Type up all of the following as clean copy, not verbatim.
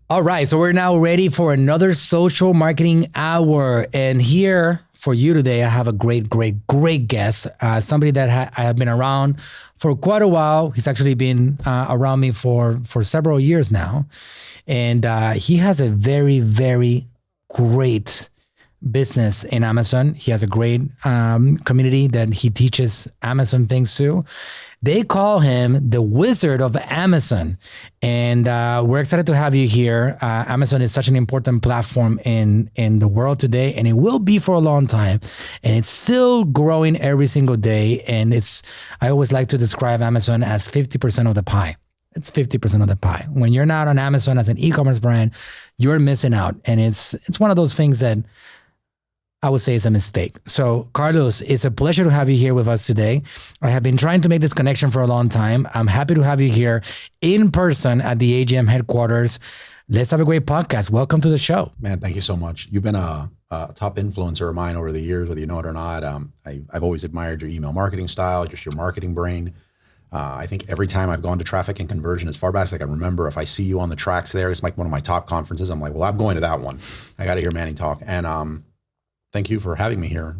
All right, so we're now ready for another social marketing hour. And here for you today, I have a great guest, somebody that I have been around for quite a while. He's actually been around me for several years now. And he has a very great business in Amazon. He has a great community that he teaches Amazon things to. They call him the Wizard of Amazon. And we're excited to have you here. Amazon is such an important platform in the world today, and it will be for a long time. And it's still growing every single day. And I always like to describe Amazon as 50% of the pie. It's 50% of the pie. When you're not on Amazon as an e-commerce brand, you're missing out. And it's one of those things that I would say it's a mistake. So, Carlos, it's a pleasure to have you here with us today. I have been trying to make this connection for a long time. I'm happy to have you here in person at the AGM headquarters. Let's have a great podcast. Welcome to the show. Man, thank you so much. You've been a top influencer of mine over the years, whether you know it or not. I've always admired your email marketing style, just your marketing brain. I think every time I've gone to traffic and conversion, as far back as I can remember, if I see you on the tracks there, it's like one of my top conferences. I'm like, well, I'm going to that one. I got to hear Manny talk. And thank you for having me here,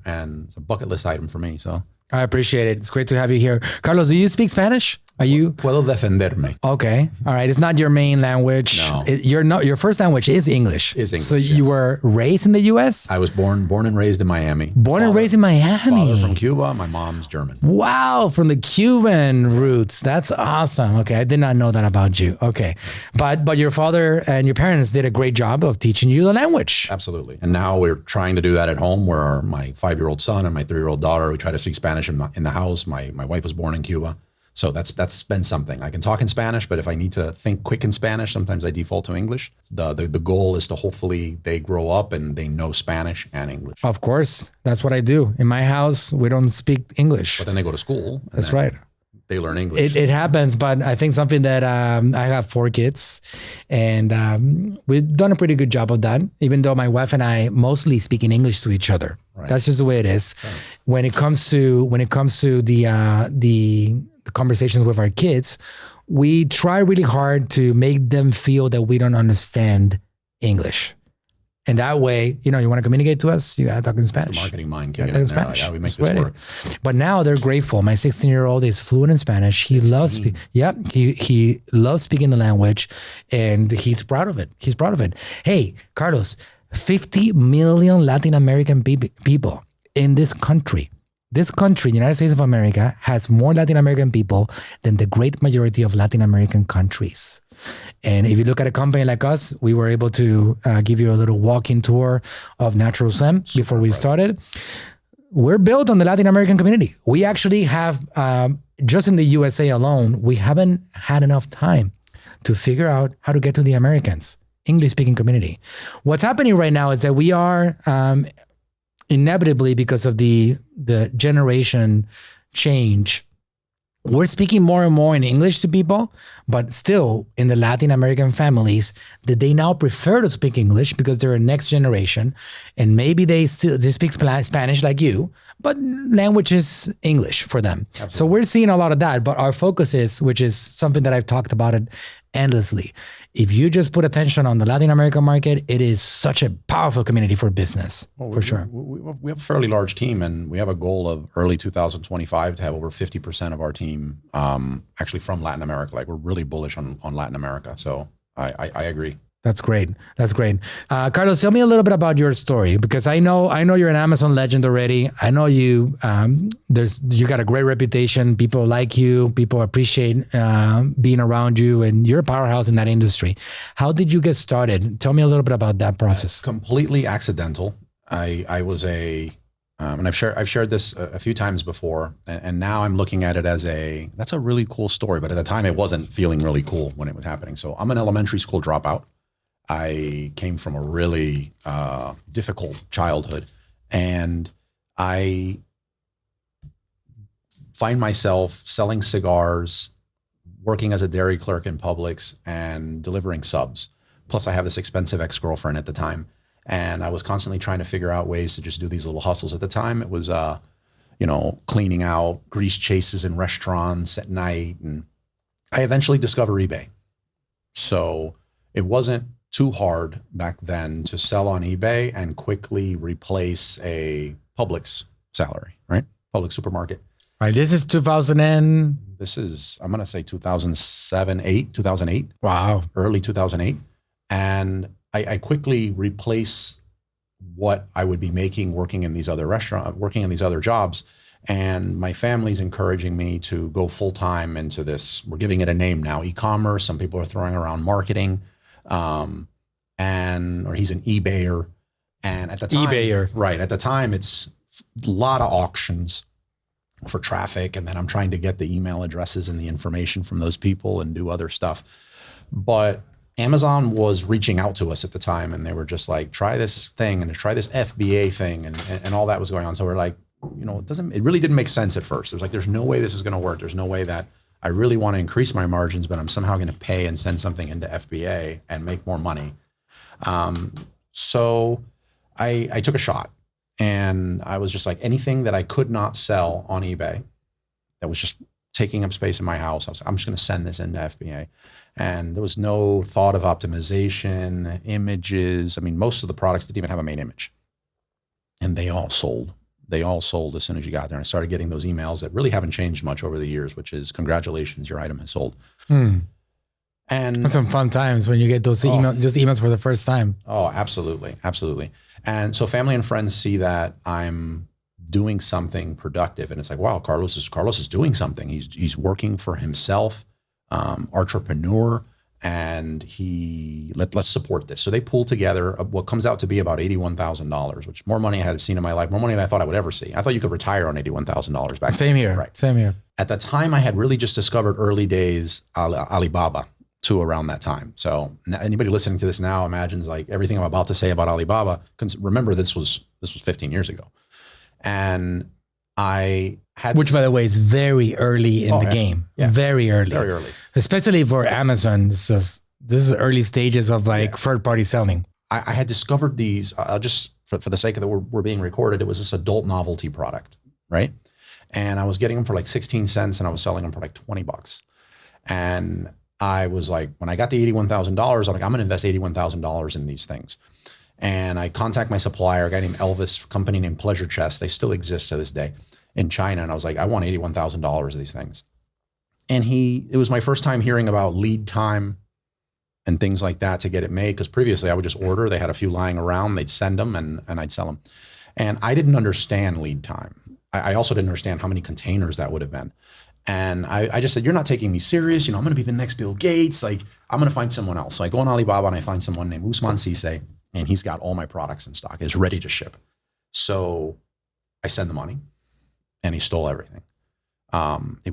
and it's a bucket list item for me. So I appreciate it. It's great to have you here. Carlos, do you speak Spanish? Are you? Puedo defenderme. Okay. All right. It's not your main language. No. Your first language is English. So you were raised in the U.S.? I was born and raised in Miami. And raised in Miami. Father from Cuba. My mom's German. Wow. From the Cuban roots. That's awesome. Okay. I did not know that about you. Okay. But your father and your parents did a great job of teaching you the language. Absolutely. And now we're trying to do that at home, where my 5-year-old son and my 3-year-old daughter, we try to speak Spanish in the house. My wife was born in Cuba. So that's been something. I can talk in Spanish, but if I need to think quick in Spanish, sometimes I default to English. The goal is to hopefully they grow up and they know Spanish and English. Of course. That's what I do. In my house, we don't speak English. But then they go to school. That's right. They learn English. It happens, but I think something that I have 4 kids, and we've done a pretty good job of that, even though my wife and I mostly speak in English to each other. Right. That's just the way it is. Right. When it comes to the conversations with our kids, we try really hard to make them feel that we don't understand English. And that way, you want to communicate to us, you got to talk in Spanish. It's the marketing mind kicking in Spanish. Like, how do we make this work? But now they're grateful. My 16-year-old is fluent in Spanish. He loves he loves speaking the language, and he's proud of it. Hey, Carlos, 50 million Latin American people in this country. This country, the United States of America, has more Latin American people than the great majority of Latin American countries. And if you look at a company like us, we were able to give you a little walking tour of Natural Slim before we started. We're built on the Latin American community. We actually have, just in the USA alone, we haven't had enough time to figure out how to get to the Americans, English-speaking community. What's happening right now is that we are inevitably, because of the generation change, we're speaking more and more in English to people, but still in the Latin American families that they now prefer to speak English because they're a next generation, and maybe they speak Spanish like you, but language is English for them. Absolutely. So we're seeing a lot of that, but our focus is, which is something that I've talked about it endlessly. If you just put attention on the Latin American market, it is such a powerful community for business, for sure. We have a fairly large team, and we have a goal of early 2025 to have over 50% of our team actually from Latin America. Like, we're really bullish on Latin America. So I agree. That's great. Carlos, tell me a little bit about your story, because I know you're an Amazon legend already. I know you got a great reputation. People like you. People appreciate being around you, and you're a powerhouse in that industry. How did you get started? Tell me a little bit about that process. Completely accidental. I was and I've shared this a few times before, and now I'm looking at it as that's a really cool story. But at the time, it wasn't feeling really cool when it was happening. So I'm an elementary school dropout. I came from a really difficult childhood, and I find myself selling cigars, working as a dairy clerk in Publix, and delivering subs. Plus, I have this expensive ex-girlfriend at the time, and I was constantly trying to figure out ways to just do these little hustles. At the time, it was cleaning out grease chases in restaurants at night, and I eventually discovered eBay. So it wasn't too hard back then to sell on eBay and quickly replace a Publix salary, right? Publix supermarket. Right. This is 2000 This is, I'm going to say 2008. Wow. Early 2008. And I quickly replace what I would be making working in these other jobs. And my family's encouraging me to go full time into this. We're giving it a name now, e-commerce. Some people are throwing around marketing, or he's an eBayer. And at the time, right? At the time, it's a lot of auctions for traffic, and then I'm trying to get the email addresses and the information from those people and do other stuff. But Amazon was reaching out to us at the time, and they were just like, try this thing and try this FBA thing, and all that was going on. So we're like, it really didn't make sense at first. It was like, there's no way this is going to work. There's no way that I really want to increase my margins, but I'm somehow going to pay and send something into FBA and make more money. So I took a shot, and I was just like, anything that I could not sell on eBay that was just taking up space in my house, I'm just going to send this into FBA. And there was no thought of optimization, images. I mean, most of the products didn't even have a main image, and they all sold. They all sold as soon as you got there. And I started getting those emails that really haven't changed much over the years, which is, congratulations, your item has sold. And that's some fun times when you get those emails for the first time. Oh, absolutely. Absolutely. And so family and friends see that I'm doing something productive. And it's like, wow, Carlos is doing something. He's working for himself, entrepreneur, and let's support this. So they pull together what comes out to be about $81,000, which more money I had seen in my life, more money than I thought I would ever see. I thought you could retire on $81,000 back Same then. here. Right. Same here. At the time, I had really just discovered early days Alibaba too around that time. So anybody listening to this now imagines like everything I'm about to say about Alibaba. Remember, this was 15 years ago. And I had, which by the way is very early in the game. Yeah. Very early, especially for Amazon. This is early stages of third party selling. I had discovered these just for the sake of that we're being recorded. It was this adult novelty product, right? And I was getting them for like 16 cents, and I was selling them for like $20. And I was like, when I got the $81,000, I'm like, I'm going to invest $81,000 in these things. And I contact my supplier, a guy named Elvis, company named Pleasure Chest. They still exist to this day in China. And I was like, I want $81,000 of these things. And it was my first time hearing about lead time and things like that to get it made. Because previously I would just order. They had a few lying around. They'd send them and I'd sell them. And I didn't understand lead time. I also didn't understand how many containers that would have been. And I just said, you're not taking me serious. I'm going to be the next Bill Gates. Like, I'm going to find someone else. So I go on Alibaba and I find someone named 𝗙𝗎𝗟𝗍𝒂, and he's got all my products in stock. It's ready to ship. So I send the money, and he stole everything.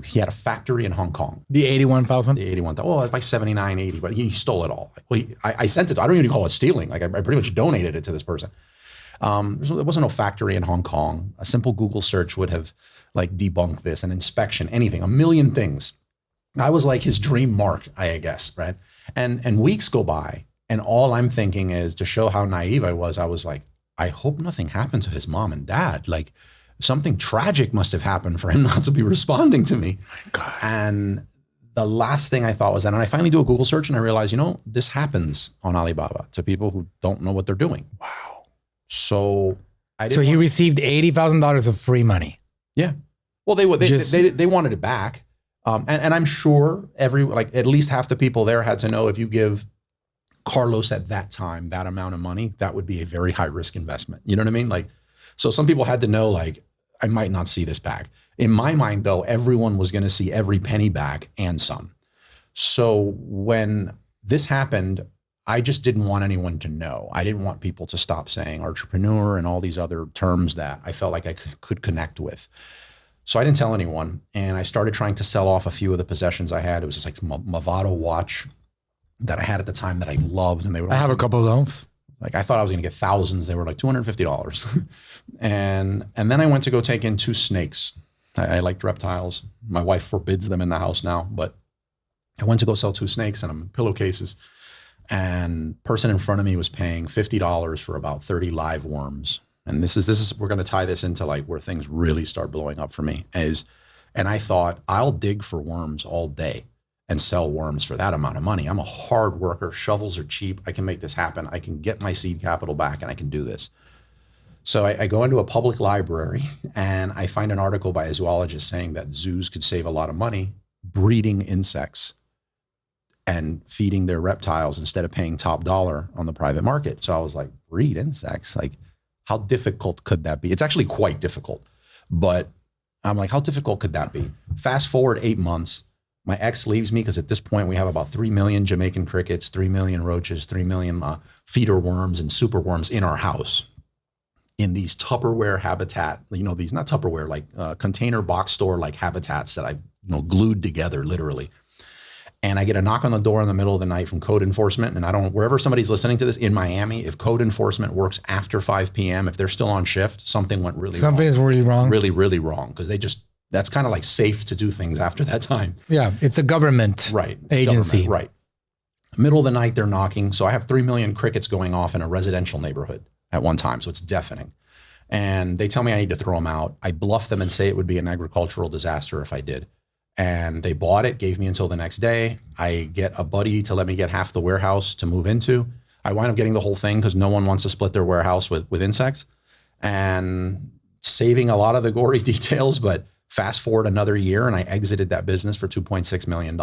He had a factory in Hong Kong. The 81,000? The 81,000. Oh, it's like 79, 80, but he stole it all. I sent it. I don't even call it stealing. Like I pretty much donated it to this person. There wasn't no factory in Hong Kong. A simple Google search would have debunked this, an inspection, anything, a million things. I was like his dream mark, I guess, right? And weeks go by, and all I'm thinking is, to show how naive I was like, I hope nothing happened to his mom and dad. Like, something tragic must have happened for him not to be responding to me. God. And the last thing I thought was that, and I finally do a Google search and I realized, this happens on Alibaba to people who don't know what they're doing. Wow. So he received $80,000 of free money. Yeah. Well, they wanted it back. And I'm sure at least half the people there had to know, if you give Carlos at that time that amount of money, that would be a very high risk investment. You know what I mean? So some people had to know, I might not see this back. In my mind, though, everyone was going to see every penny back and some. So when this happened, I just didn't want anyone to know. I didn't want people to stop saying entrepreneur and all these other terms that I felt like I could connect with. So I didn't tell anyone. And I started trying to sell off a few of the possessions I had. It was this Movado watch that I had at the time that I loved. And I have a couple of those. I thought I was going to get thousands. They were like $250. and then I went to go take in 2 snakes. I liked reptiles. My wife forbids them in the house now, but I went to go sell 2 snakes and I'm in pillowcases. And person in front of me was paying $50 for about 30 live worms. And this is we're going to tie this into where things really start blowing up for me and I thought, I'll dig for worms all day. and sell worms for that amount of money. I'm a hard worker. Shovels are cheap. I can make this happen. I can get my seed capital back and I can do this. So I go into a public library and I find an article by a zoologist saying that zoos could save a lot of money breeding insects and feeding their reptiles instead of paying top dollar on the private market. So I was like, breed insects? Like, how difficult could that be? It's actually quite difficult, but I'm like, how difficult could that be? Fast forward 8 months, my ex leaves me because at this point we have about 3 million Jamaican crickets, 3 million roaches, 3 million feeder worms and super worms in our house in these Tupperware habitat, these not Tupperware, like container box store like habitats that I've glued together literally. And I get a knock on the door in the middle of the night from code enforcement. And wherever somebody's listening to this in Miami, if code enforcement works after 5 p.m., if they're still on shift, something went really wrong. Something is really wrong. Really, really wrong. Because that's kind of like safe to do things after that time. Yeah, it's a government agency. Right. Middle of the night, they're knocking. So I have 3 million crickets going off in a residential neighborhood at one time. So it's deafening. And they tell me I need to throw them out. I bluff them and say it would be an agricultural disaster if I did. And they bought it, gave me until the next day. I get a buddy to let me get half the warehouse to move into. I wind up getting the whole thing because no one wants to split their warehouse with insects, and saving a lot of the gory details. But fast forward another year and I exited that business for $2.6 million.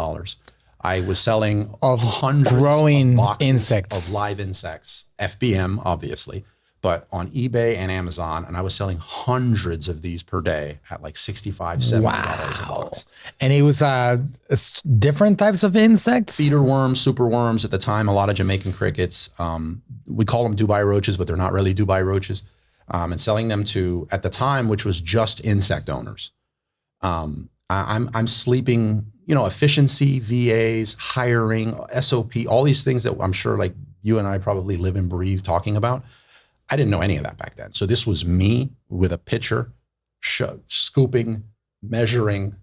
I was selling hundreds growing of boxes insects of live insects, FBM obviously, but on eBay and Amazon. And I was selling hundreds of these per day at like $65, $70 a box. And it was different types of insects? Feeder worms, super worms at the time, a lot of Jamaican crickets. We call them Dubai roaches, but they're not really Dubai roaches. And selling them to, at the time, which was just insect owners. I'm sleeping, efficiency, VAs, hiring, SOP, all these things that I'm sure like you and I probably live and breathe talking about. I didn't know any of that back then. So this was me with a pitcher, scooping, measuring,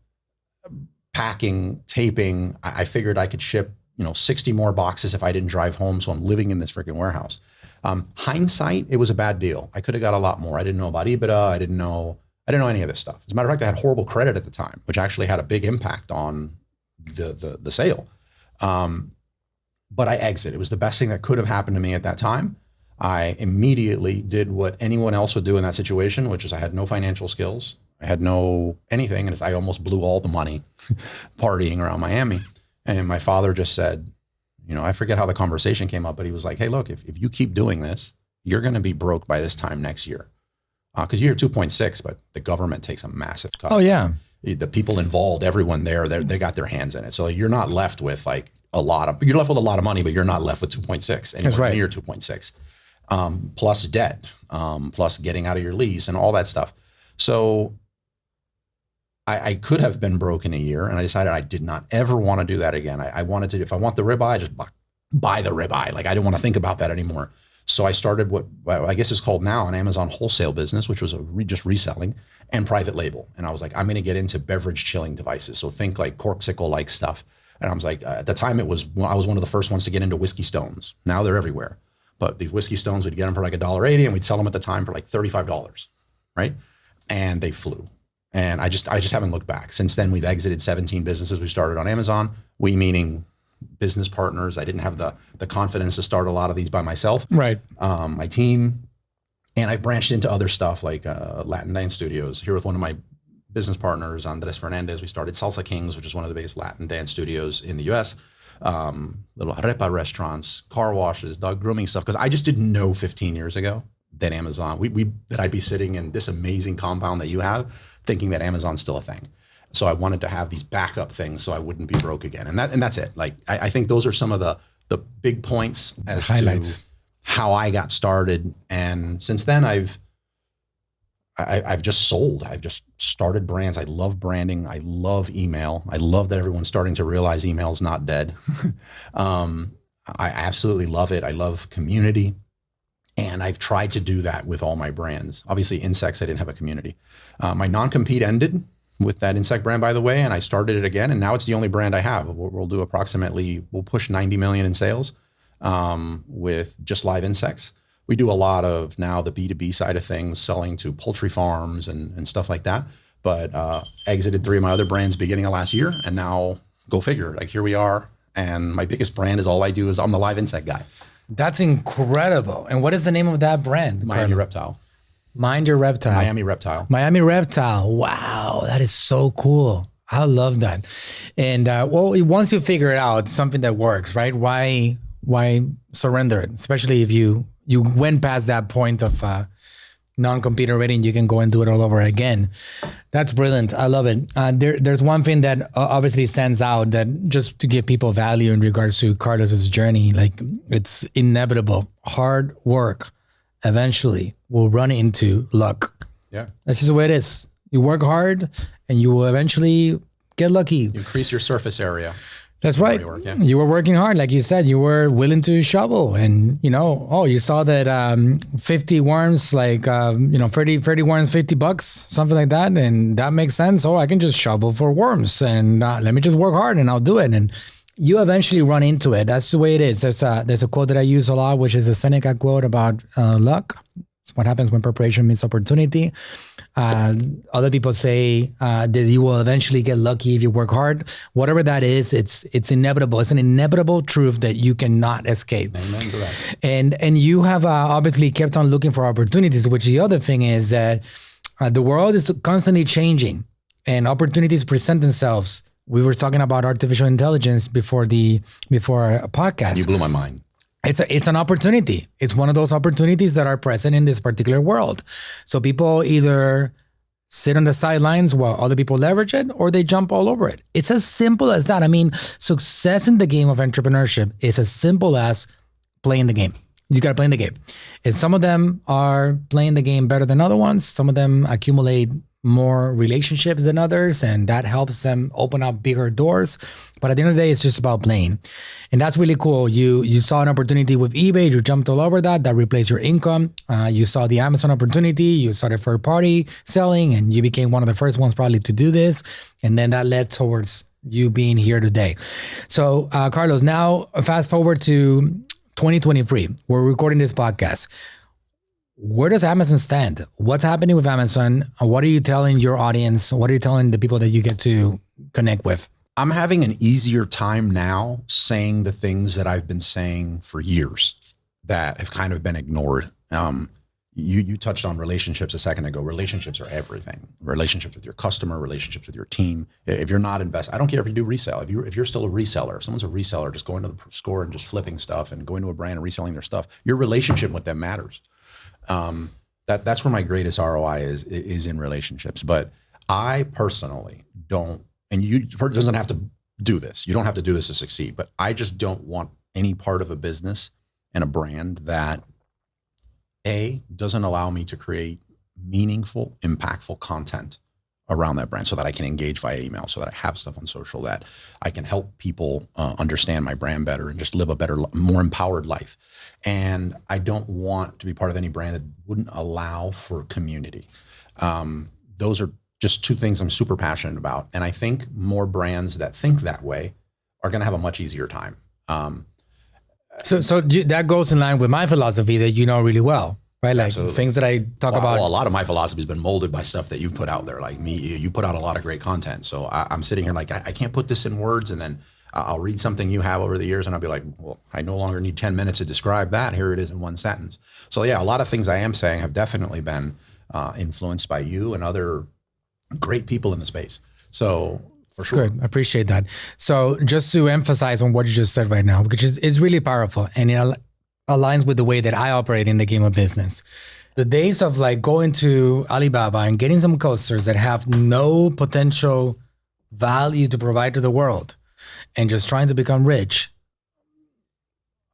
packing, taping. I figured I could ship, 60 more boxes if I didn't drive home. So I'm living in this freaking warehouse. Hindsight, it was a bad deal. I could have got a lot more. I didn't know about EBITDA. I didn't know any of this stuff. As a matter of fact, I had horrible credit at the time, which actually had a big impact on the sale. But I exited. It was the best thing that could have happened to me at that time. I immediately did what anyone else would do in that situation, which is I had no financial skills. I had no anything. And I almost blew all the money partying around Miami. And my father just said, I forget how the conversation came up, but he was like, hey, look, if you keep doing this, you're going to be broke by this time next year. Because you're 2.6, but the government takes a massive cut. Oh, yeah. The people involved, everyone there, they got their hands in it. So you're not left with like you're left with a lot of money, but you're not left with 2.6, anywhere near 2.6. Plus debt, plus getting out of your lease and all that stuff. So I could have been broke in a year, and I decided I did not ever want to do that again. I wanted to, if I want the ribeye, just buy the ribeye. Like I didn't want to think about that anymore. So I started what I guess is called now an Amazon wholesale business, which was just reselling and private label. And I was like, I'm going to get into beverage chilling devices. So think like 𝗙𝗎𝗂-like stuff. And I was like, at the time I was one of the first ones to get into whiskey stones. Now they're everywhere. But these whiskey stones, we'd get them for like $1.80 and we'd sell them at the time for like $35, right? And they flew. And I just haven't looked back. Since then, we've exited 17 businesses we started on Amazon. We meaning business partners. I didn't have the confidence to start a lot of these by myself. Right. My team. And I've branched into other stuff like Latin dance studios. Here with one of my business partners, Andres Fernandez, we started Salsa Kings, which is one of the biggest Latin dance studios in the US. Little arepa restaurants, car washes, dog grooming stuff. Because I just didn't know 15 years ago that Amazon, that I'd be sitting in this amazing compound that you have, thinking that Amazon's still a thing. So I wanted to have these backup things so I wouldn't be broke again. And that's it. Like I think those are some of the big points as highlights. To how I got started. And since then I've just sold. I've just started brands. I love branding. I love email. I love that everyone's starting to realize email's not dead. I absolutely love it. I love community. And I've tried to do that with all my brands. Obviously, insects, I didn't have a community. My non-compete ended with that insect brand, by the way, and I started it again. And now it's the only brand I have. We'll push 90 million in sales with just live insects. We do a lot of now the B2B side of things, selling to poultry farms and stuff like that. But exited 3 of my other brands beginning of last year. And now go figure. Like here we are. And my biggest brand is all I do is I'm the live insect guy. That's incredible. And what is the name of that brand? Miami Reptile. Mind Your Reptile. Miami Reptile. Miami Reptile. Wow. That is so cool. I love that. And well, once you figure it out, something that works, right? Why surrender it? Especially if you went past that point of non-compete already and you can go and do it all over again. That's brilliant. I love it. There's one thing that obviously stands out, that just to give people value in regards to Carlos's journey, like it's inevitable. Hard work eventually will run into luck. Yeah. That's just the way it is. You work hard and you will eventually get lucky. You increase your surface area. That's right. You were working hard. Like you said, you were willing to shovel, and you saw that 50 worms, like 30 worms, $50, something like that. And that makes sense. Oh, I can just shovel for worms and let me just work hard and I'll do it. And you eventually run into it. That's the way it is. There's a quote that I use a lot, which is a Seneca quote about luck. It's what happens when preparation meets opportunity. Other people say that you will eventually get lucky if you work hard. Whatever that is, it's inevitable. It's an inevitable truth that you cannot escape. Amen to that. And you have obviously kept on looking for opportunities, which the other thing is that the world is constantly changing and opportunities present themselves. We were talking about artificial intelligence before a podcast. You blew my mind. It's an opportunity. It's one of those opportunities that are present in this particular world. So people either sit on the sidelines while other people leverage it, or they jump all over it. It's as simple as that. I mean, success in the game of entrepreneurship is as simple as playing the game. You got to play in the game. And some of them are playing the game better than other ones. Some of them accumulate more relationships than others, and that helps them open up bigger doors. But at the end of the day, it's just about playing. And that's really cool. You saw an opportunity with eBay, you jumped all over that replaced your income. You saw the Amazon opportunity, you started third party selling, and you became one of the first ones probably to do this. And then that led towards you being here today. So Carlos, now fast forward to 2023. We're recording this podcast. Where does Amazon stand? What's happening with Amazon? What are you telling your audience? What are you telling the people that you get to connect with? I'm having an easier time now saying the things that I've been saying for years that have kind of been ignored. You touched on relationships a second ago. Relationships are everything. Relationships with your customer, relationships with your team. If you're not invested, I don't care if you do resale. If you're still a reseller, if someone's a reseller, just going to the store and just flipping stuff and going to a brand and reselling their stuff, your relationship with them matters. That's where my greatest ROI is in relationships. But I personally don't, and you doesn't have to do this. You don't have to do this to succeed, but I just don't want any part of a business and a brand that doesn't allow me to create meaningful, impactful content around that brand so that I can engage via email, so that I have stuff on social, that I can help people understand my brand better and just live a better, more empowered life. And I don't want to be part of any brand that wouldn't allow for community. Those are just two things I'm super passionate about. And I think more brands that think that way are going to have a much easier time. So that goes in line with my philosophy that you know really well, right? Like Absolutely. Things that I talk about. Well, a lot of my philosophy has been molded by stuff that you've put out there. Like me, you put out a lot of great content. So I'm sitting here like, I can't put this in words, and then I'll read something you have over the years and I'll be like, well, I no longer need 10 minutes to describe that. Here it is in one sentence. So yeah, a lot of things I am saying have definitely been influenced by you and other great people in the space. So for sure. Good. I appreciate that. So just to emphasize on what you just said right now, which is really powerful, and it aligns with the way that I operate in the game of business. The days of like going to Alibaba and getting some coasters that have no potential value to provide to the world and just trying to become rich,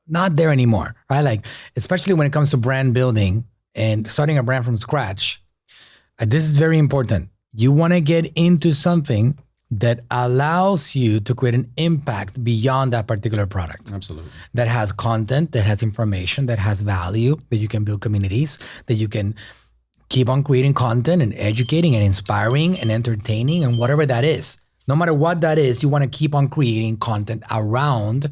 not there anymore, right? Like, especially when it comes to brand building and starting a brand from scratch, this is very important. You want to get into something that allows you to create an impact beyond that particular product. Absolutely. That has content, that has information, that has value, that you can build communities, that you can keep on creating content and educating and inspiring and entertaining and whatever that is. No matter what that is, you want to keep on creating content around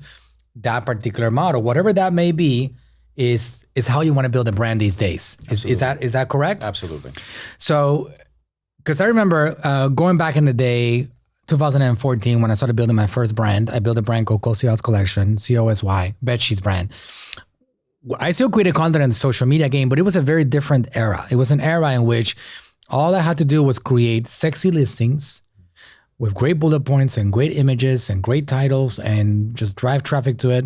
that particular model. Whatever that may be is how you want to build a brand these days. Is that correct? Absolutely. So, because I remember going back in the day, 2014, when I started building my first brand, I built a brand called 𝗙𝗢𝗟𝗟𝗢𝗪, 𝗙𝗢𝗟𝗟𝗢, bedsheets brand. I still created content in the social media game, but it was a very different era. It was an era in which all I had to do was create sexy listings with great bullet points and great images and great titles and just drive traffic to it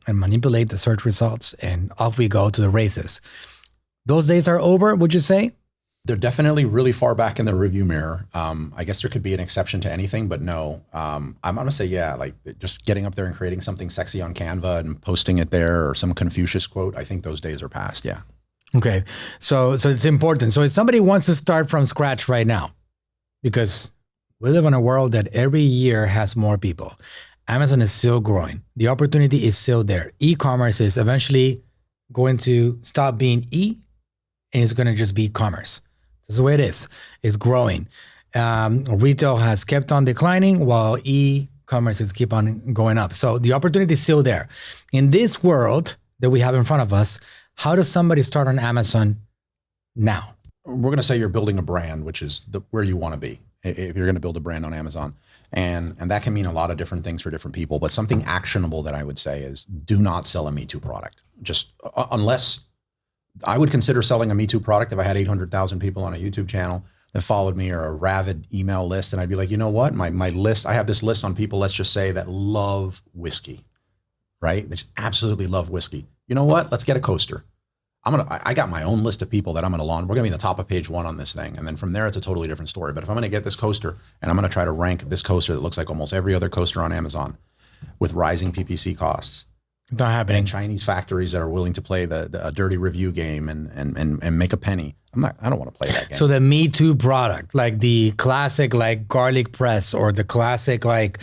and manipulate the search results. And off we go to the races. Those days are over, would you say? They're definitely really far back in the review mirror. I guess there could be an exception to anything, but no. I'm going to say, yeah, like just getting up there and creating something sexy on Canva and posting it there or some Confucius quote. I think those days are past. Yeah. Okay. So it's important. So if somebody wants to start from scratch right now, because we live in a world that every year has more people, Amazon is still growing. The opportunity is still there. E-commerce is eventually going to stop being E and it's going to just be commerce. That's the way it is. It's growing. Retail has kept on declining while e-commerce is keep on going up. So the opportunity is still there. In this world that we have in front of us, how does somebody start on Amazon now? We're going to say you're building a brand, which is where you want to be if you're going to build a brand on Amazon. And that can mean a lot of different things for different people. But something actionable that I would say is do not sell a Me Too product. Just unless... I would consider selling a Me Too product if I had 800,000 people on a YouTube channel that followed me or a rabid email list. And I'd be like, you know what? My list, I have this list on people, let's just say, that love whiskey, right? They just absolutely love whiskey. You know what? Let's get a coaster. I got my own list of people that I'm going to launch. We're going to be in the top of page 1 on this thing. And then from there, it's a totally different story. But if I'm going to get this coaster and I'm going to try to rank this coaster that looks like almost every other coaster on Amazon with rising PPC costs, not happening. And Chinese factories that are willing to play the dirty review game and make a penny. I don't want to play that game. So the Me Too product, like the classic like garlic press or the classic like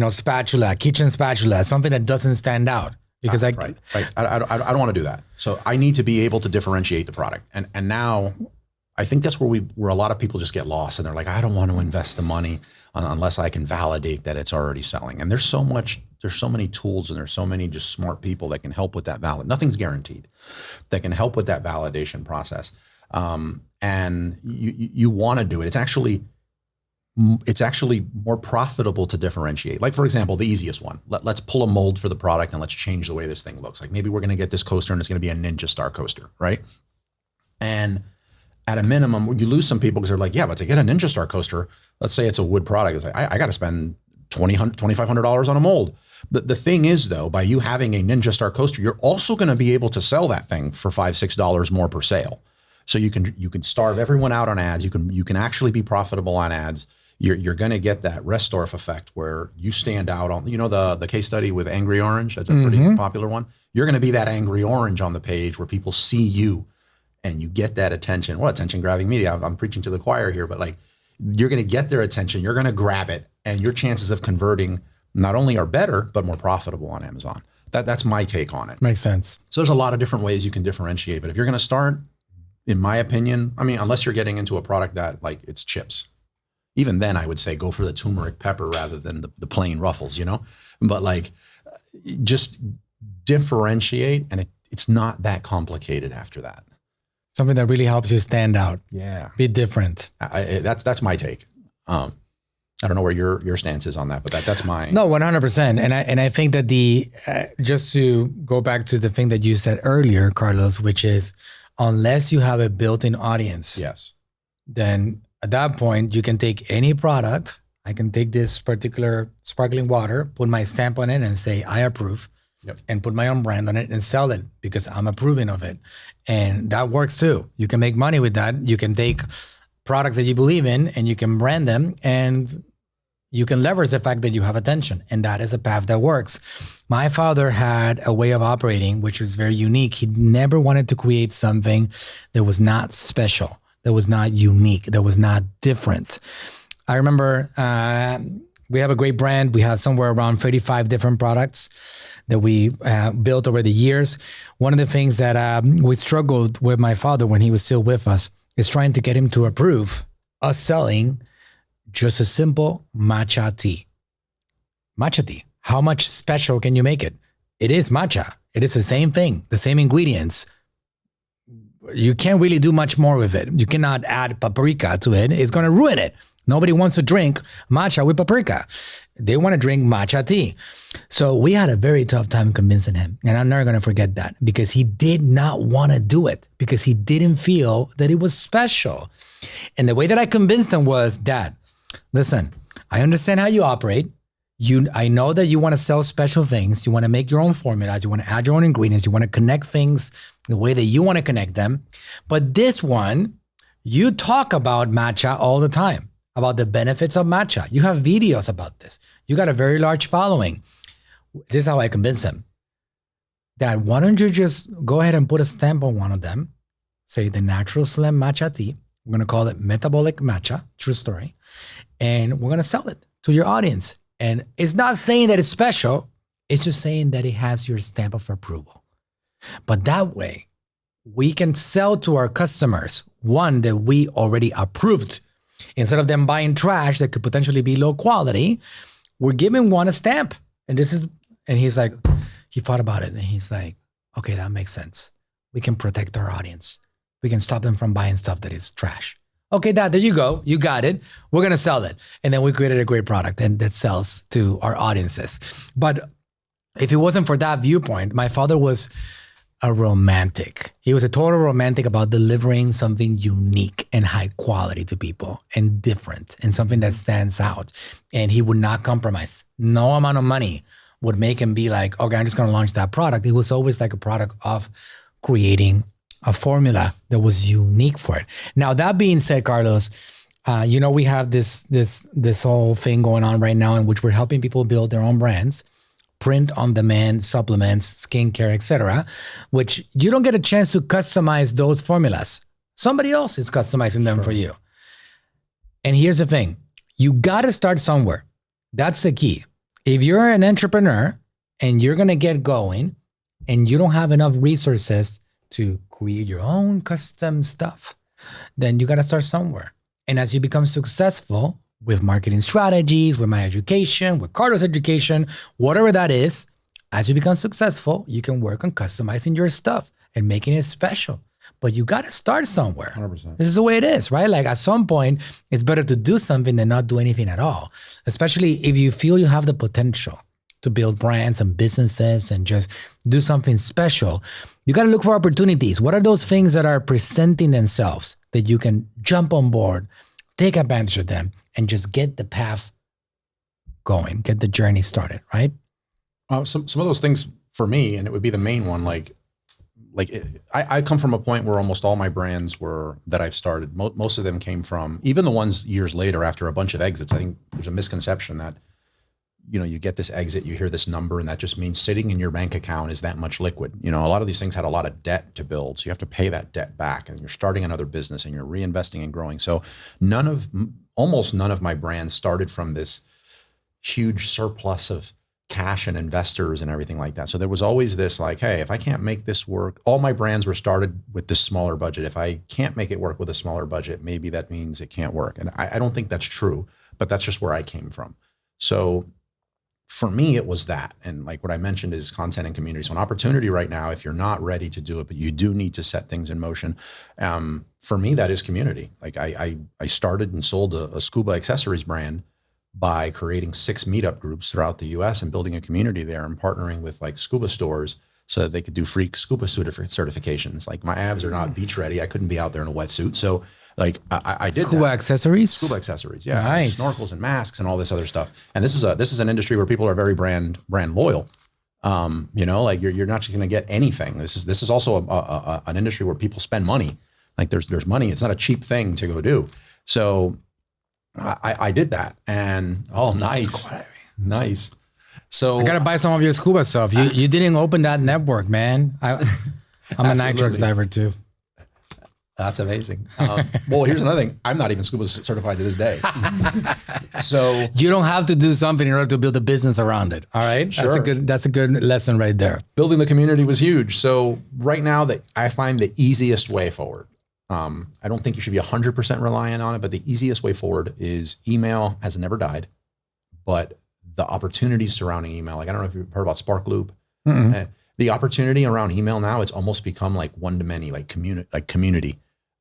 spatula, kitchen spatula, something that doesn't stand out because right. I don't want to do that. So I need to be able to differentiate the product. And now I think that's where a lot of people just get lost and they're like, I don't want to invest the money unless I can validate that it's already selling. And there's so many tools and there's so many just smart people that can help with that nothing's guaranteed, that can help with that validation process. And you want to do it. It's actually more profitable to differentiate. Like, for example, the easiest one, let's pull a mold for the product and let's change the way this thing looks. Like maybe we're going to get this coaster and it's going to be a Ninja Star coaster, right? And at a minimum, you lose some people because they're like, yeah, but to get a Ninja Star coaster, let's say it's a wood product. It's like, I got to spend $2,500 on a mold. The thing is, though, by you having a Ninja Star coaster, you're also going to be able to sell that thing for $5, $6 more per sale. So you can starve everyone out on ads. You can actually be profitable on ads. You're going to get that Restorff effect where you stand out on, the case study with Angry Orange. That's a pretty popular one. You're going to be that Angry Orange on the page where people see you and you get that attention. Well, attention grabbing media. I'm preaching to the choir here, but like you're going to get their attention. You're going to grab it and your chances of converting not only are better, but more profitable on Amazon. That's my take on it. Makes sense. So there's a lot of different ways you can differentiate, but if you're going to start, in my opinion, unless you're getting into a product that like it's chips, even then I would say go for the turmeric pepper rather than the plain Ruffles, but like just differentiate and it's not that complicated after that. Something that really helps you stand out. Yeah. Be different. That's my take. I don't know where your stance is on that, but that's mine. No, 100%. And I think that just to go back to the thing that you said earlier, Carlos, which is unless you have a built-in audience, yes, then at that point you can take any product. I can take this particular sparkling water, put my stamp on it and say, I approve. Yep. And put my own brand on it and sell it because I'm approving of it. And that works too. You can make money with that. You can take products that you believe in and you can brand them and you can leverage the fact that you have attention. And that is a path that works. My father had a way of operating, which was very unique. He never wanted to create something that was not special, that was not unique, that was not different. I remember we have a great brand. We have somewhere around 35 different products that we built over the years. One of the things that we struggled with my father when he was still with us is trying to get him to approve us selling just a simple matcha tea. Matcha tea. How much special can you make it? It is matcha. It is the same thing, the same ingredients. You can't really do much more with it. You cannot add paprika to it. It's going to ruin it. Nobody wants to drink matcha with paprika. They want to drink matcha tea. So we had a very tough time convincing him. And I'm never going to forget that because he did not want to do it because he didn't feel that it was special. And the way that I convinced him was, Dad, listen, I understand how you operate. I know that you want to sell special things. You want to make your own formulas. You want to add your own ingredients. You want to connect things the way that you want to connect them. But this one, you talk about matcha all the time, about the benefits of matcha. You have videos about this. You got a very large following. This is how I convince him. Dad, why don't you just go ahead and put a stamp on one of them, say the Natural Slim Matcha Tea. We're going to call it Metabolic Matcha, true story. And we're going to sell it to your audience. And it's not saying that it's special. It's just saying that it has your stamp of approval. But that way, we can sell to our customers one that we already approved. Instead of them buying trash that could potentially be low quality, we're giving one a stamp. And he's like, he thought about it and he's like, okay, that makes sense. We can protect our audience. We can stop them from buying stuff that is trash. Okay, Dad, there you go. You got it. We're going to sell it. And then we created a great product and that sells to our audiences. But if it wasn't for that viewpoint, my father was a romantic. He was a total romantic about delivering something unique and high quality to people and different and something that stands out. And he would not compromise. No amount of money would make him be like, okay, I'm just going to launch that product. It was always like a product of creating a formula that was unique for it. Now, that being said, Carlos, we have this whole thing going on right now in which we're helping people build their own brands, print-on-demand supplements, skincare, etc., which you don't get a chance to customize those formulas. Somebody else is customizing them for you. And here's the thing. You got to start somewhere. That's the key. If you're an entrepreneur and you're going to get going and you don't have enough resources to create your own custom stuff, then you got to start somewhere. And as you become successful with marketing strategies, with my education, with Carlos' education, whatever that is, as you become successful, you can work on customizing your stuff and making it special. But you got to start somewhere. 100%. This is the way it is, right? Like at some point, it's better to do something than not do anything at all, especially if you feel you have the potential to build brands and businesses and just do something special. You got to look for opportunities. What are those things that are presenting themselves that you can jump on board, take advantage of them, and just get the path going, get the journey started, right? Some of those things for me, and it would be the main one, I come from a point where almost all my brands that I've started, most of them came from, even the ones years later after a bunch of exits. I think there's a misconception that, you get this exit, you hear this number, and that just means sitting in your bank account is that much liquid. A lot of these things had a lot of debt to build. So you have to pay that debt back, and you're starting another business and you're reinvesting and growing. So almost none of my brands started from this huge surplus of cash and investors and everything like that. So there was always this like, hey, if I can't make this work, all my brands were started with this smaller budget. If I can't make it work with a smaller budget, maybe that means it can't work. And I don't think that's true, but that's just where I came from. So for me, it was that. And like what I mentioned is content and community. So an opportunity right now, if you're not ready to do it, but you do need to set things in motion. For me, that is community. Like I started and sold a scuba accessories brand by creating 6 meetup groups throughout the US and building a community there and partnering with like scuba stores so that they could do free scuba certifications. Like my abs are not beach ready. I couldn't be out there in a wetsuit. So like I did scuba accessories. Scuba accessories, yeah, nice. Snorkels and masks and all this other stuff. And this is an industry where people are very brand loyal. Like you're not just going to get anything. This is also an industry where people spend money. Like there's money. It's not a cheap thing to go do. So I did that, and nice. So I gotta buy some of your scuba stuff. You didn't open that network, man. I'm a nitrox diver too. That's amazing. Well, here's another thing. I'm not even scuba certified to this day. So you don't have to do something in order to build a business around it. All right. Sure. That's a good lesson right there. Building the community was huge. So right now I find the easiest way forward. I don't think you should be 100% reliant on it, but the easiest way forward is email has never died, but the opportunities surrounding email, like I don't know if you've heard about Spark Loop. The opportunity around email now, it's almost become like one-to-many, like community.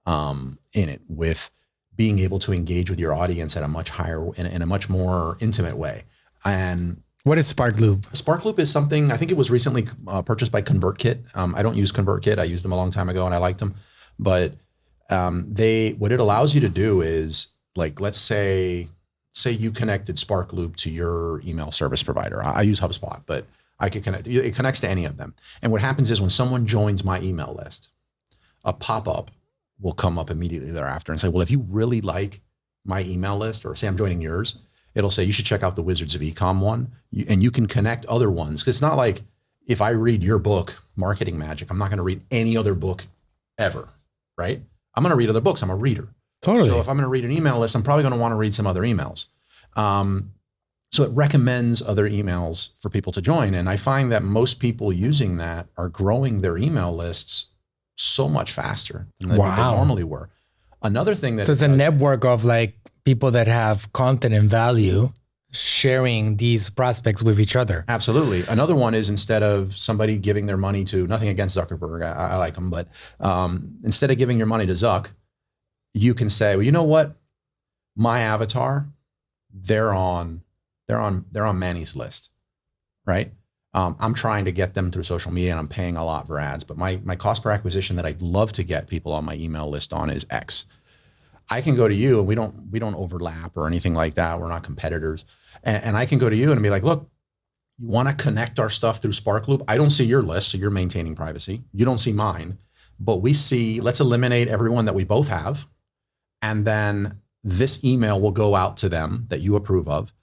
In it with being able to engage with your audience at a much higher, in a much more intimate way. And what is SparkLoop? SparkLoop is something, I think it was recently purchased by ConvertKit. I don't use ConvertKit. I used them a long time ago and I liked them. But what it allows you to do is, like, let's say you connected SparkLoop to your email service provider. I use HubSpot, but I could connect, it connects to any of them. And what happens is when someone joins my email list, a pop-up will come up immediately thereafter and say, well, if you really like my email list, or say I'm joining yours, it'll say you should check out the Wizards of Ecom one, and you can connect other ones. 'Cause it's not like if I read your book, Marketing Magic, I'm not going to read any other book ever, right? I'm going to read other books. I'm a reader. Totally. So if I'm going to read an email list, I'm probably going to want to read some other emails. So it recommends other emails for people to join. And I find that most people using that are growing their email lists so much faster than they normally were. Another thing that— So it's a network of like people that have content and value sharing these prospects with each other. Absolutely. Another one is, instead of somebody giving their money to— nothing against Zuckerberg, I like him, but instead of giving your money to Zuck, you can say, well, you know what? My avatar, they're on Manny's list, right? I'm trying to get them through social media and I'm paying a lot for ads, but my cost per acquisition that I'd love to get people on my email list on is X. I can go to you, and we don't overlap or anything like that. We're not competitors. And I can go to you and be like, look, you want to connect our stuff through SparkLoop? I don't see your list, so you're maintaining privacy. You don't see mine, but we see— let's eliminate everyone that we both have. And then this email will go out to them that you approve of.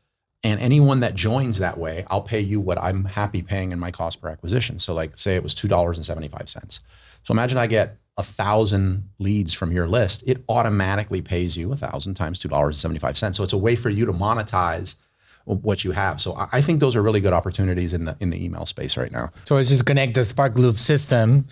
And anyone that joins that way, I'll pay you what I'm happy paying in my cost per acquisition. So like, say it was $2.75. So imagine I get 1,000 leads from your list. It automatically pays you 1,000 times $2.75. So it's a way for you to monetize what you have. So I think those are really good opportunities in the email space right now. So it's just connect the SparkLoop system,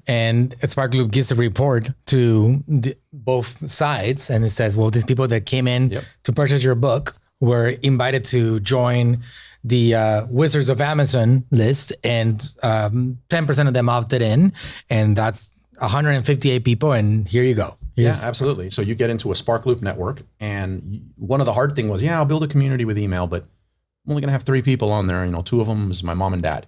and SparkLoop gives a report to both sides, and it says, well, these people that came in to purchase your book were invited to join the Wizards of Amazon list, and 10% of them opted in, and that's 158 people, and here you go. Yeah, absolutely. So you get into a SparkLoop network, and one of the hard thing was, I'll build a community with email, but I'm only going to have 3 people on there. 2 of them is my mom and dad.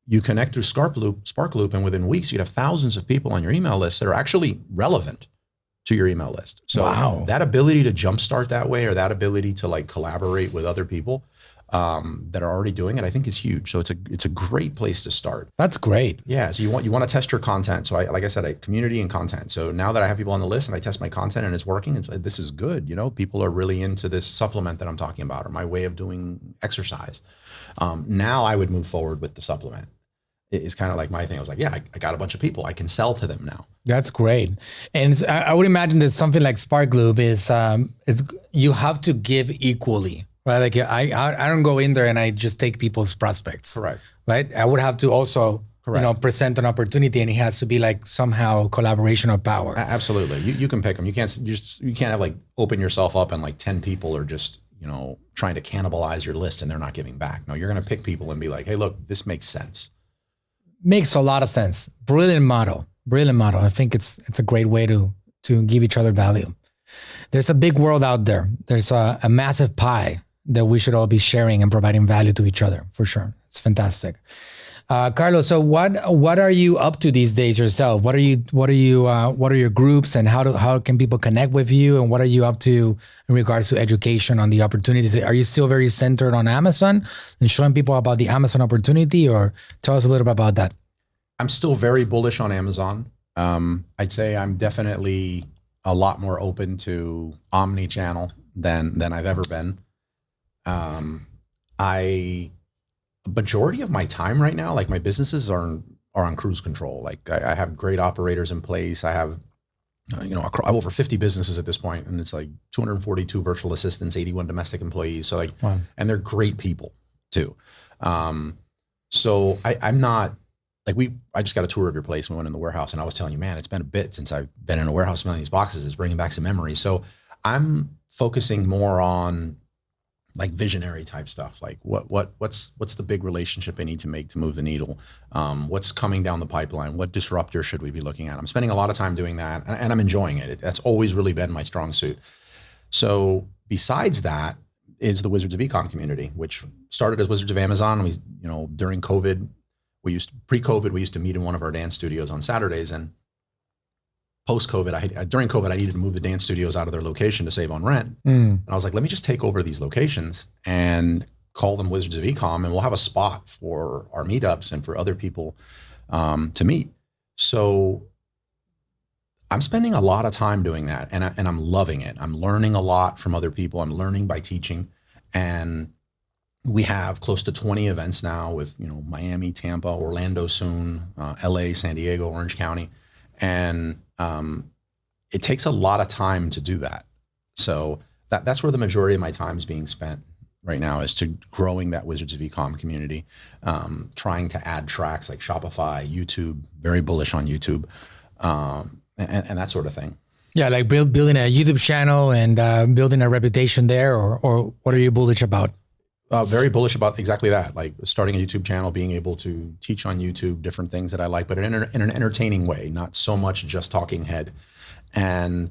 You connect through SparkLoop, and within weeks, you'd have thousands of people on your email list that are actually relevant to your email list. So that ability to jumpstart that way, or that ability to like collaborate with other people that are already doing it, I think is huge. So it's a great place to start. That's great. Yeah. So you want to test your content. So like I said, community and content. So now that I have people on the list and I test my content and it's working, it's like, this is good. People are really into this supplement that I'm talking about, or my way of doing exercise. Now I would move forward with the supplement. It's kind of like my thing. I was like, I got a bunch of people. I can sell to them now. That's great. And I would imagine that something like SparkLoop is, you have to give equally. Right, like I don't go in there and I just take people's prospects. Correct. Right, I would have to also present an opportunity, and it has to be like somehow collaboration or power. Absolutely, you can pick them. You can't have like open yourself up and like 10 people are just trying to cannibalize your list and they're not giving back. No, you're going to pick people and be like, hey, look, this makes sense. Makes a lot of sense. Brilliant model. I think it's a great way to give each other value. There's a big world out there. There's a massive pie that we should all be sharing and providing value to each other, for sure. It's fantastic. Carlos, so what are you up to these days yourself? What are your groups, and how can people connect with you? And what are you up to in regards to education on the opportunities? Are you still very centered on Amazon and showing people about the Amazon opportunity, or tell us a little bit about that? I'm still very bullish on Amazon. I'd say I'm definitely a lot more open to omni-channel than I've ever been. Majority of my time right now, like my businesses are on cruise control. Like I have great operators in place. I have, I have over 50 businesses at this point, and it's like 242 virtual assistants, 81 domestic employees. So and they're great people too. So I'm not like I just got a tour of your place. We went in the warehouse, and I was telling you, man, it's been a bit since I've been in a warehouse smelling these boxes. It's bringing back some memories. So I'm focusing more on like visionary type stuff. Like what's the big relationship I need to make to move the needle? What's coming down the pipeline? What disruptor should we be looking at? I'm spending a lot of time doing that, and I'm enjoying it. That's always really been my strong suit. So besides that is the Wizards of Ecom community, which started as Wizards of Amazon. We, during COVID, pre-COVID, we used to meet in one of our dance studios on Saturdays, and post-COVID, during COVID, I needed to move the dance studios out of their location to save on rent. And I was like, let me just take over these locations and call them Wizards of Ecom, and we'll have a spot for our meetups and for other people to meet. So I'm spending a lot of time doing that, and I'm loving it. I'm learning a lot from other people. I'm learning by teaching, and we have close to 20 events now with Miami, Tampa, Orlando soon, LA, San Diego, Orange County, and it takes a lot of time to do that. So that's where the majority of my time is being spent right now, is to growing that Wizards of Ecom community, trying to add tracks like Shopify, YouTube, very bullish on YouTube. And that sort of thing. Yeah, like building a YouTube channel and building a reputation there, or what are you bullish about? Very bullish about exactly that, like starting a YouTube channel, being able to teach on YouTube different things that I like, but in an entertaining way, not so much just talking head, and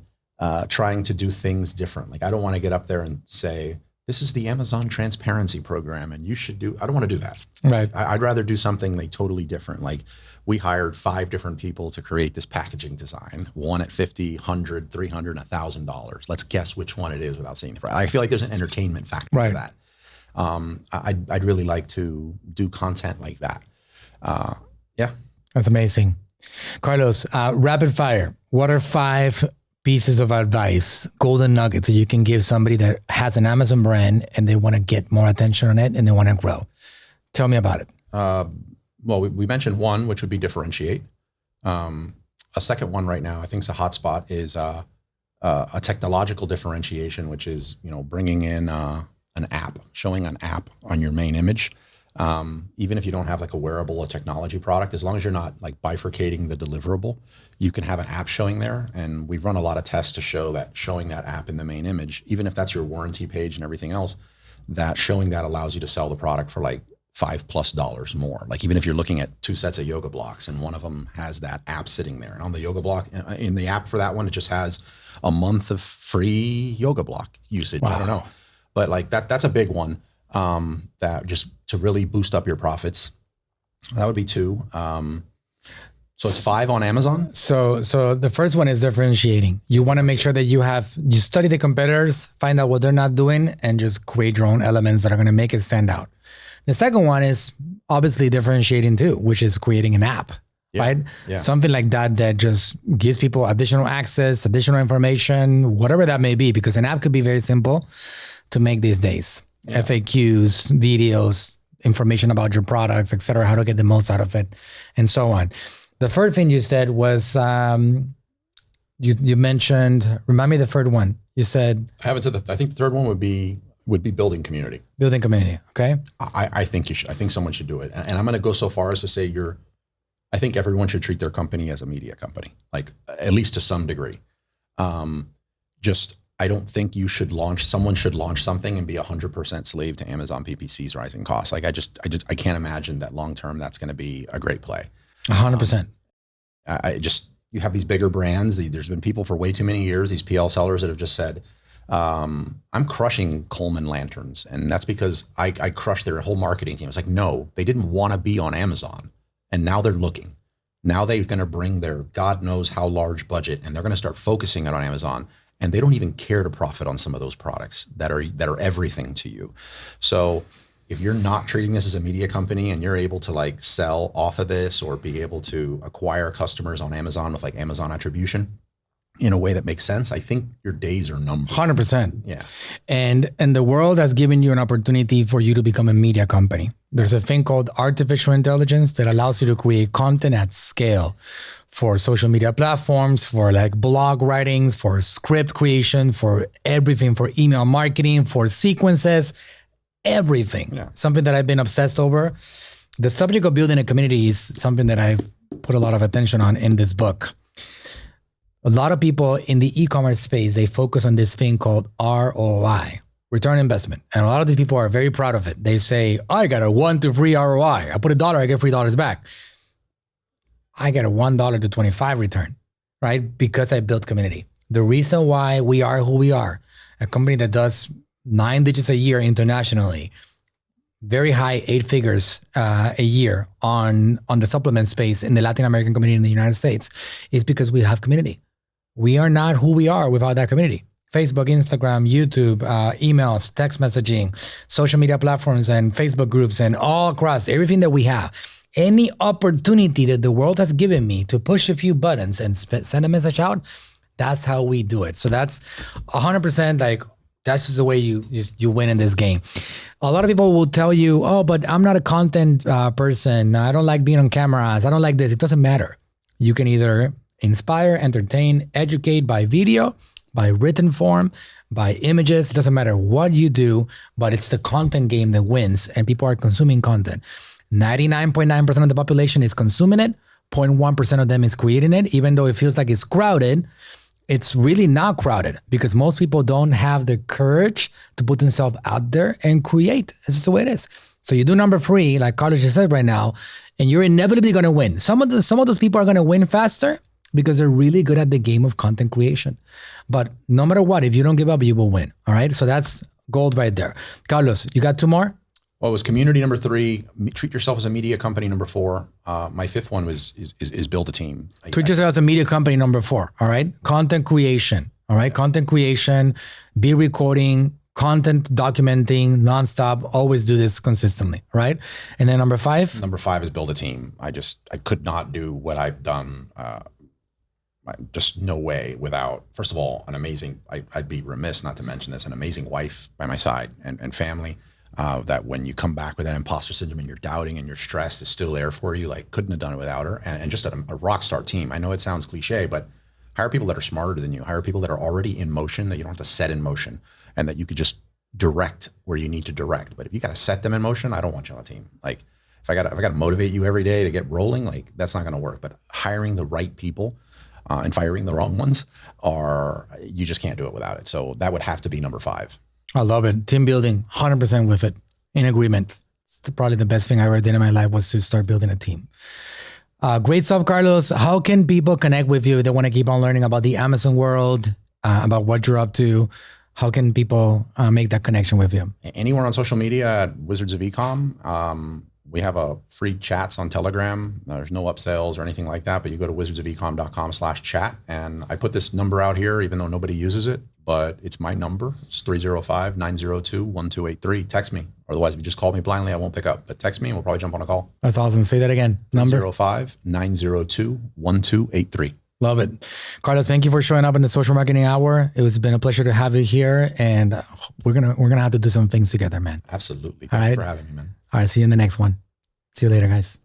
trying to do things different. Like I don't want to get up there and say, this is the Amazon transparency program and you should do, I don't want to do that. Right. I'd rather do something like totally different. Like we hired 5 different people to create this packaging design, one at $50, $100, $300, and $1,000. Let's guess which one it is without saying the price. I feel like there's an entertainment factor to that. I'd really like to do content like that. Yeah. That's amazing. Carlos, rapid fire. What are 5 pieces of advice, golden nuggets that you can give somebody that has an Amazon brand and they want to get more attention on it and they want to grow? Tell me about it. Well, we mentioned one, which would be differentiate. A second one right now, I think is a hotspot, is a technological differentiation, which is bringing in an app, showing an app on your main image. Even if you don't have like a wearable or technology product, as long as you're not like bifurcating the deliverable, you can have an app showing there. And we've run a lot of tests to show that showing that app in the main image, even if that's your warranty page and everything else, that showing that allows you to sell the product for like $5+ more. Like even if you're looking at 2 sets of yoga blocks and one of them has that app sitting there, and on the yoga block, in the app for that one, it just has a month of free yoga block usage. Wow. I don't know. But like that's a big one, that just to really boost up your profits. That would be 2. So it's 5 on Amazon. So the first one is differentiating. You want to make sure that you study the competitors, find out what they're not doing, and just create your own elements that are going to make it stand out. The second one is obviously differentiating too, which is creating an app, right? Yeah. Something like that just gives people additional access, additional information, whatever that may be, because an app could be very simple to make these days. Yeah. FAQs, videos, information about your products, et cetera, how to get the most out of it, and so on. The third thing you said was, you mentioned, remind me the third one. You said... I haven't said I think the third one would be building community. Building community, okay. I think you should. I think someone should do it. And I'm going to go so far as to say I think everyone should treat their company as a media company, like at least to some degree. I don't think someone should launch something and be 100% slave to Amazon PPC's rising costs. Like I can't imagine that long-term that's going to be a great play. 100%. You have these bigger brands. There's been people for way too many years, these PL sellers that have just said, I'm crushing Coleman lanterns. And that's because I crushed their whole marketing team. It's like, no, they didn't want to be on Amazon. And now they're looking. Now they're going to bring their God knows how large budget, and they're going to start focusing it on Amazon. And they don't even care to profit on some of those products that are everything to you. So if you're not treating this as a media company and you're able to like sell off of this or be able to acquire customers on Amazon with like Amazon attribution in a way that makes sense, I think your days are numbered. 100%. Yeah. And the world has given you an opportunity for you to become a media company. There's a thing called artificial intelligence that allows you to create content at scale for social media platforms, for like blog writings, for script creation, for everything, for email marketing, for sequences, everything. Yeah. Something that I've been obsessed over. The subject of building a community is something that I've put a lot of attention on in this book. A lot of people in the e-commerce space, they focus on this thing called ROI, return on investment. And a lot of these people are very proud of it. They say, I got a 1 to 3 ROI. I put $1, I get $3 back. I get a $1 to 25 return, right? Because I built community. The reason why we are who we are a company that does 9 digits a year internationally, very high 8 figures a year on the supplement space in the Latin American community in the United States, is because we have community. We are not who we are without that community. Facebook, Instagram, YouTube, emails, text messaging, social media platforms, and Facebook groups, and all across everything that we have. Any opportunity that the world has given me to push a few buttons and send a message out, that's how we do it. So that's 100% like, that's just the way you win in this game. A lot of people will tell you, oh, but I'm not a content person. I don't like being on cameras. I don't like this. It doesn't matter. You can either inspire, entertain, educate by video, by written form, by images. It doesn't matter what you do, but it's the content game that wins, and people are consuming content. 99.9% of the population is consuming it. 0.1% of them is creating it. Even though it feels like it's crowded, it's really not crowded because most people don't have the courage to put themselves out there and create. This is the way it is. So you do number 3, like Carlos just said right now, and you're inevitably going to win. Some of those people are going to win faster because they're really good at the game of content creation. But no matter what, if you don't give up, you will win. All right. So that's gold right there. Carlos, you got 2 more? Well, it was community number 3. Treat yourself as a media company number 4. My 5th one is build a team. Treat yourself as a media company number 4. All right. Content creation. All right. Content creation, be recording, content documenting nonstop. Always do this consistently. Right. And then number 5. Number 5 is build a team. I could not do what I've done. Just no way without, first of all, an amazing, I'd be remiss not to mention this, an amazing wife by my side and family. That when you come back with that imposter syndrome and you're doubting and you're stressed, is still there for you. Like, couldn't have done it without her. And just a rock star team. I know it sounds cliche, but hire people that are smarter than you. Hire people that are already in motion, that you don't have to set in motion, and that you could just direct where you need to direct. But if you got to set them in motion, I don't want you on the team. Like, if I got to motivate you every day to get rolling, like, that's not going to work. But hiring the right people and firing the wrong ones, you just can't do it without it. So that would have to be number 5. I love it. Team building, 100% with it. In agreement. It's probably the best thing I ever did in my life was to start building a team. Great stuff, Carlos. How can people connect with you if they want to keep on learning about the Amazon world, about what you're up to? How can people make that connection with you? Anywhere on social media at Wizards of Ecom. We have a free chats on Telegram. There's no upsells or anything like that, but you go to wizardsofecom.com/chat, and I put this number out here, even though nobody uses it, but it's my number. It's 305-902-1283. Text me. Otherwise, if you just call me blindly, I won't pick up. But text me and we'll probably jump on a call. That's awesome. Say that again. Number 305-902-1283. Love it. Carlos, thank you for showing up in the Social Marketing Hour. It's been a pleasure to have you here, and we're gonna have to do some things together, man. Absolutely. Thanks for having me, man. All right. See you in the next one. See you later, guys.